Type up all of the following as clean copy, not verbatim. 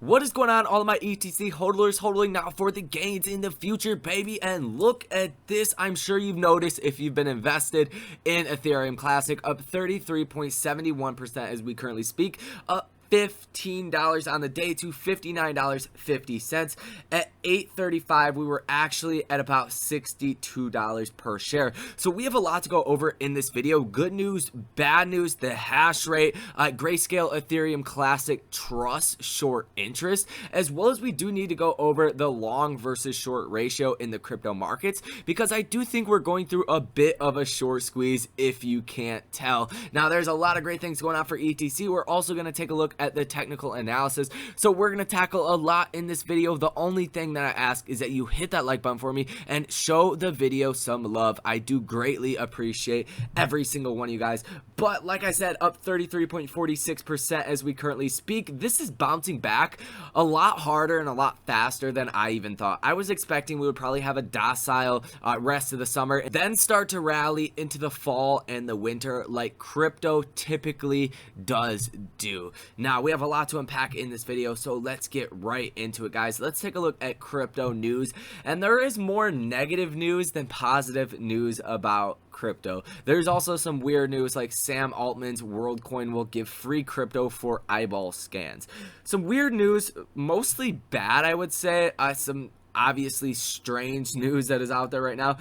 What is going on, all of my ETC hodlers hodling now for the gains in the future, baby? And look at this. I'm sure you've noticed if you've been invested in Ethereum Classic, up 33.71% as we currently speak, up $15 on the day to $59.50. At 8:35 we were actually at about $62 per share. So we have a lot to go over in this video. Good news, bad news, the hash rate, Grayscale Ethereum Classic Trust short interest, as well as we do need to go over the long versus short ratio in the crypto markets, because I do think we're going through a bit of a short squeeze if you can't tell. Now there's a lot of great things going on for ETC. We're also going to take a look at the technical analysis, so we're going to tackle a lot in this video. The only thing that I ask is that you hit that like button for me and show the video some love. I do greatly appreciate every single one of you guys. But like I said, up 33.46% as we currently speak. This is bouncing back a lot harder and a lot faster than I even thought. I was expecting we would probably have a docile rest of the summer, then start to rally into the fall and the winter like crypto typically does do. Now we have a lot to unpack in this video, so let's get right into it, guys. Let's take a look at crypto news, and there is more negative news than positive news about crypto. There's also some weird news, like Sam Altman's WorldCoin will give free crypto for eyeball scans. Some weird news, mostly bad, I would say. Some obviously strange news that is out there right now,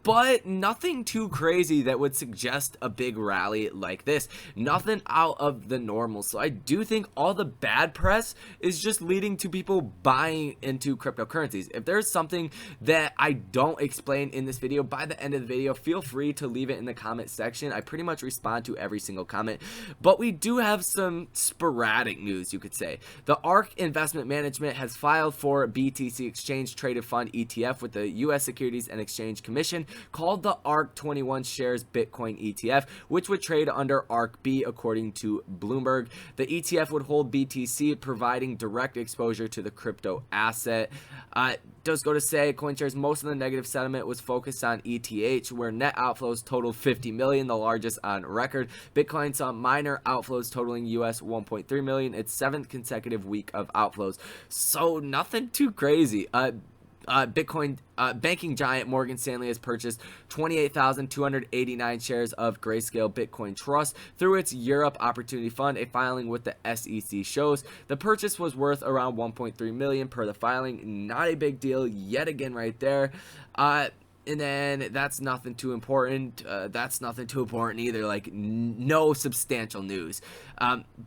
but nothing too crazy that would suggest a big rally like this. Nothing out of the normal. So I do think all the bad press is just leading to people buying into cryptocurrencies. If there's something that I don't explain in this video, by the end of the video, feel free to leave it in the comment section. I pretty much respond to every single comment. But we do have some sporadic news, you could say. The ARK Investment Management has filed for BTC Exchange Traded Fund ETF with the U.S. Securities and Exchange Commission, called the ARK 21 shares Bitcoin ETF, which would trade under ARK-B according to Bloomberg. The ETF would hold BTC, providing direct exposure to the crypto asset. Does go to say CoinShares, most of the negative sentiment was focused on ETH, where net outflows totaled 50 million, the largest on record. Bitcoin saw minor outflows totaling US 1.3 million, its 7th consecutive week of outflows. So nothing too crazy. Bitcoin banking giant Morgan Stanley has purchased 28,289 shares of Grayscale Bitcoin Trust through its Europe Opportunity Fund. A filing with the SEC shows the purchase was worth around 1.3 million per the filing. Not a big deal yet again right there. And then that's nothing too important. That's nothing too important either, like no substantial news.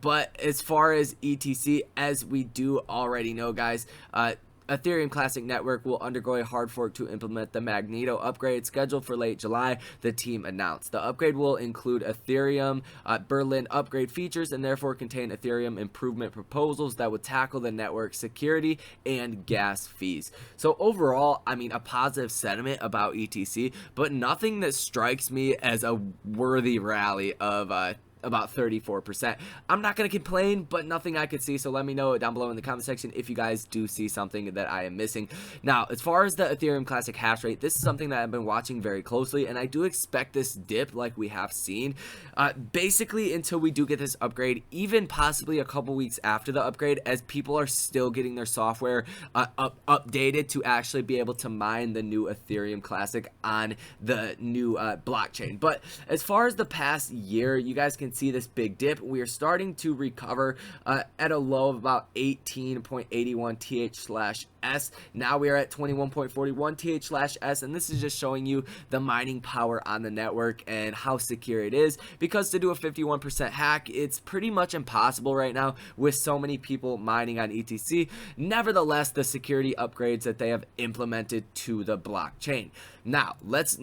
But as far as ETC, as we do already know, guys, Ethereum Classic Network will undergo a hard fork to implement the Magneto upgrade scheduled for late July, the team announced. The upgrade will include Ethereum Berlin upgrade features and therefore contain Ethereum improvement proposals that would tackle the network security and gas fees. So overall, I mean, a positive sentiment about ETC, but nothing that strikes me as a worthy rally of about 34%. I'm not going to complain, but nothing I could see, so let me know down below in the comment section if you guys do see something that I am missing. Now, as far as the Ethereum Classic hash rate, this is something that I've been watching very closely, and I do expect this dip like we have seen, basically until we do get this upgrade, even possibly a couple weeks after the upgrade, as people are still getting their software updated to actually be able to mine the new Ethereum Classic on the new blockchain. But as far as the past year, you guys can see this big dip. We are starting to recover at a low of about 18.81 TH/S. Now we are at 21.41 TH/S, and this is just showing you the mining power on the network and how secure it is, because to do a 51% hack, it's pretty much impossible right now with so many people mining on ETC. Nevertheless, the security upgrades that they have implemented to the blockchain. Now, let's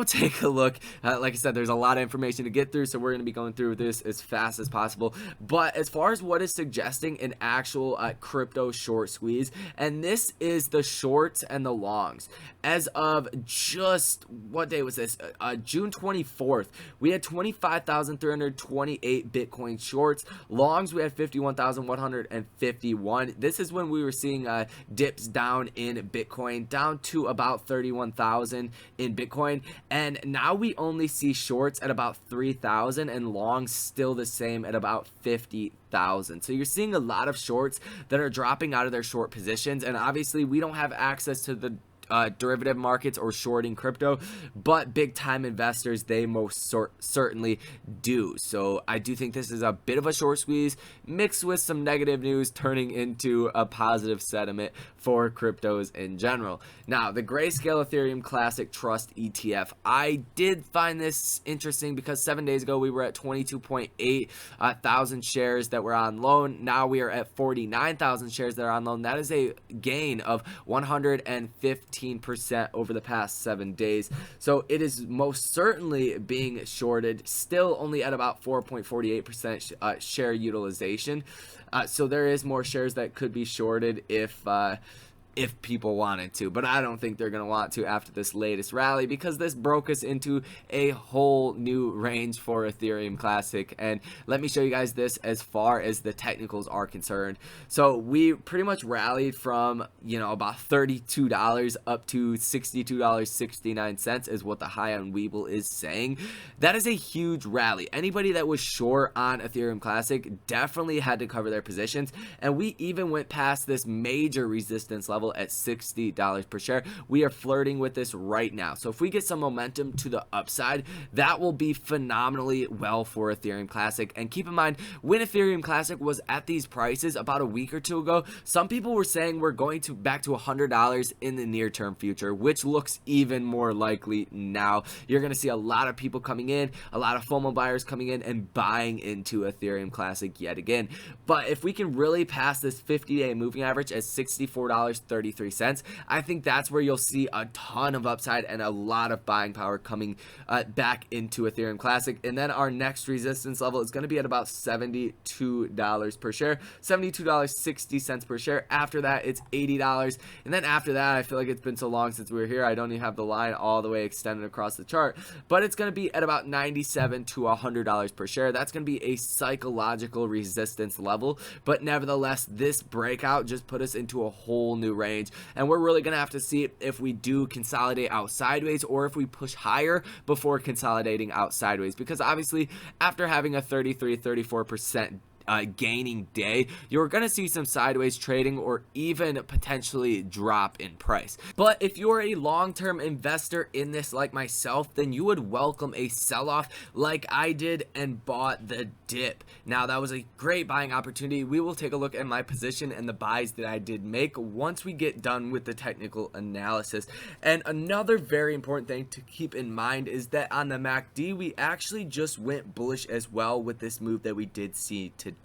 take a look. Like I said, there's a lot of information to get through, so we're going to be going through this as fast as possible. But as far as what is suggesting an actual crypto short squeeze, and this is the shorts and the longs. As of just, what day was this? June 24th, we had 25,328 Bitcoin shorts. Longs, we had 51,151. This is when we were seeing dips down in Bitcoin, down to about 31,000 in Bitcoin. And now we only see shorts at about 3,000 and longs still the same at about 50,000. 4,000. So you're seeing a lot of shorts that are dropping out of their short positions, and obviously we don't have access to the derivative markets or shorting crypto, but big time investors, they most certainly do. So I do think this is a bit of a short squeeze mixed with some negative news turning into a positive sentiment for cryptos in general. Now, the Grayscale Ethereum Classic Trust ETF, I did find this interesting because 7 days ago we were at 22.8 thousand shares that were on loan. Now we are at 49,000 shares that are on loan. That is a gain of 115% over the past 7 days. So it is most certainly being shorted, still only at about 4.48% share utilization. So there is more shares that could be shorted if people wanted to, but I don't think they're going to want to after this latest rally, because this broke us into a whole new range for Ethereum Classic. And let me show you guys this as far as the technicals are concerned. So we pretty much rallied from, about $32 up to $62.69 is what the high on Webull is saying. That is a huge rally. Anybody that was short on Ethereum Classic definitely had to cover their positions, and we even went past this major resistance level at $60 per share. We are flirting with this right now. So if we get some momentum to the upside, that will be phenomenally well for Ethereum Classic. And keep in mind, when Ethereum Classic was at these prices about a week or two ago, some people were saying we're going to back to $100 in the near term future, which looks even more likely now. You're going to see a lot of people coming in, a lot of FOMO buyers coming in and buying into Ethereum Classic yet again. But if we can really pass this 50-day moving average at $64.33, I think that's where you'll see a ton of upside and a lot of buying power coming back into Ethereum Classic. And then our next resistance level is going to be at about $72 per share, $72.60 per share. After that, it's $80. And then after that, I feel like it's been so long since we were here, I don't even have the line all the way extended across the chart, but it's going to be at about $97 to $100 per share. That's going to be a psychological resistance level, but nevertheless, this breakout just put us into a whole new range, and we're really going to have to see if we do consolidate out sideways or if we push higher before consolidating out sideways, because obviously after having a 34% gaining day, you're going to see some sideways trading or even potentially drop in price. But if you're a long-term investor in this like myself, then you would welcome a sell-off like I did and bought the dip. Now, that was a great buying opportunity. We will take a look at my position and the buys that I did make once we get done with the technical analysis. And another very important thing to keep in mind is that on the MACD, we actually just went bullish as well with this move that we did see today,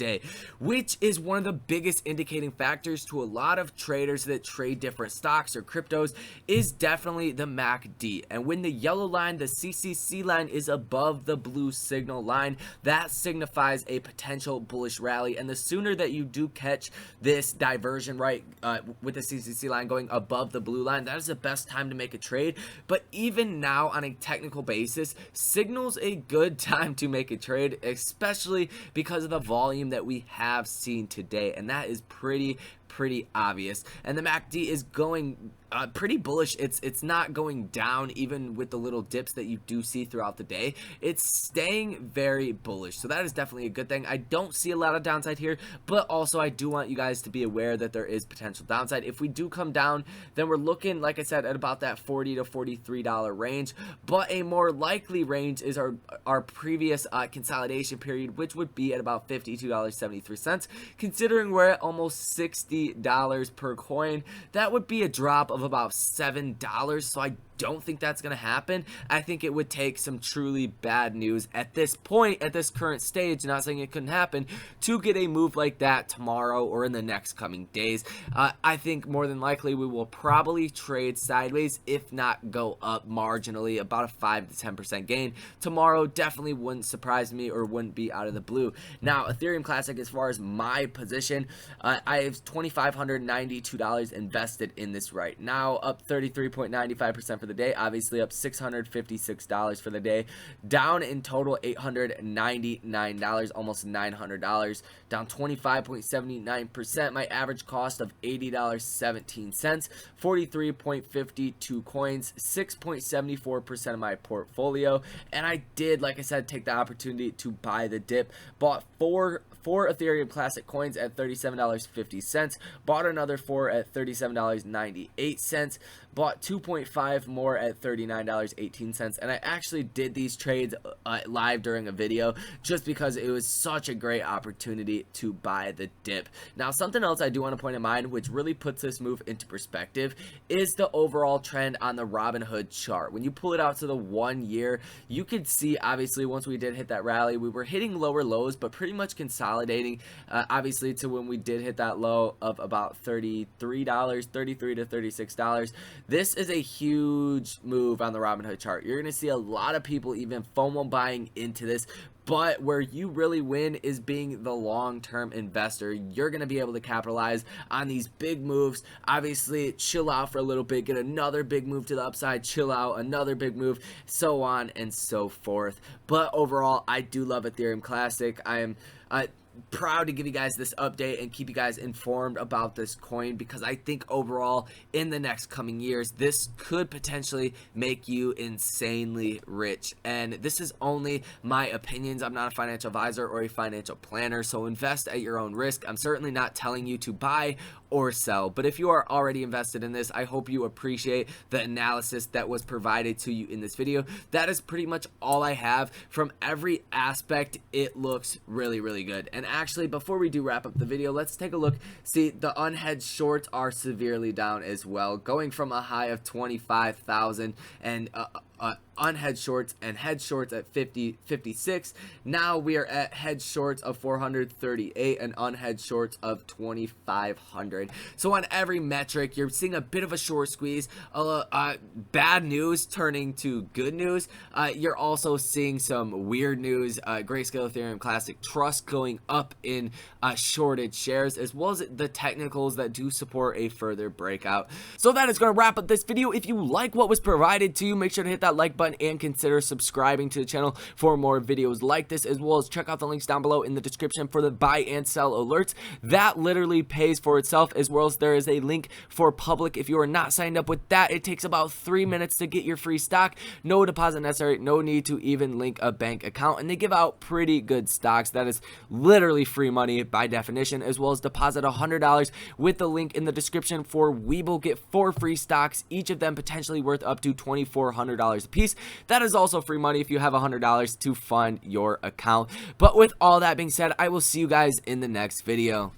which is one of the biggest indicating factors to a lot of traders that trade different stocks or cryptos, is definitely the MACD. And when the yellow line, the CCC line, is above the blue signal line, that signifies a potential bullish rally. And the sooner that you do catch this diversion right with the CCC line going above the blue line, that is the best time to make a trade. But even now, on a technical basis, signals a good time to make a trade, especially because of the volume that we have seen today, and that is pretty obvious. And the MACD is going pretty bullish. It's not going down even with the little dips that you do see throughout the day. It's staying very bullish, so that is definitely a good thing. I don't see a lot of downside here, but also I do want you guys to be aware that there is potential downside. If we do come down, then we're looking, like I said, at about that $40 to $43 range, but a more likely range is our previous consolidation period, which would be at about $52.73. Considering we're at almost $60 per coin, that would be a drop of about $7. So I don't think that's going to happen. I think it would take some truly bad news at this point, at this current stage, not saying it couldn't happen, to get a move like that tomorrow or in the next coming days. I think more than likely we will probably trade sideways, if not go up marginally, about a 5 to 10% gain tomorrow. Definitely wouldn't surprise me or wouldn't be out of the blue. Now, Ethereum Classic, as far as my position, I have $2,592 invested in this right now, up 33.95% for the day, obviously up $656 for the day, down in total $899, almost $900, down 25.79%. My average cost of $80.17, 43.52 coins, 6.74% of my portfolio. And I did, like I said, take the opportunity to buy the dip, bought four 4 Ethereum Classic coins at $37.50, bought another 4 at $37.98, bought 2.5 more at $39.18, and I actually did these trades live during a video just because it was such a great opportunity to buy the dip. Now, something else I do want to point in mind, which really puts this move into perspective, is the overall trend on the Robinhood chart. When you pull it out to the 1 year, you could see, obviously, once we did hit that rally, we were hitting lower lows, but pretty much consolidating, obviously, to when we did hit that low of about $33 to $36. This is a huge move on the Robinhood chart. You're going to see a lot of people even FOMO buying into this. But where you really win is being the long-term investor. You're going to be able to capitalize on these big moves. Obviously, chill out for a little bit, get another big move to the upside, chill out, another big move, so on and so forth. But overall, I do love Ethereum Classic. I am proud to give you guys this update and keep you guys informed about this coin, because I think overall in the next coming years this could potentially make you insanely rich. And this is only my opinions. I'm not a financial advisor or a financial planner, so invest at your own risk. I'm certainly not telling you to buy or sell, but if you are already invested in this, I hope you appreciate the analysis that was provided to you in this video. That is pretty much all I have. From every aspect, it looks really, really good. And actually, before we do wrap up the video, let's take a look. See, the unhedged shorts are severely down as well, going from a high of 25,000 and unhedged shorts and hedged shorts at 56. Now we are at hedged shorts of 438 and unhedged shorts of 2,500. So on every metric, you're seeing a bit of a short squeeze, bad news turning to good news. You're also seeing some weird news, Grayscale Ethereum Classic Trust going up in shorted shares, as well as the technicals that do support a further breakout. So that is going to wrap up this video. If you like what was provided to you, make sure to hit that like button and consider subscribing to the channel for more videos like this, as well as check out the links down below in the description for the buy and sell alerts. That literally pays for itself, as well as there is a link for public. If you are not signed up with that, it takes about 3 minutes to get your free stock. No deposit necessary, no need to even link a bank account, and they give out pretty good stocks. That is literally free money by definition, as well as deposit $100 with the link in the description for Webull. Get 4 free stocks, each of them potentially worth up to $2,400 a piece. That is also free money if you have $100 to fund your account. But with all that being said, I will see you guys in the next video.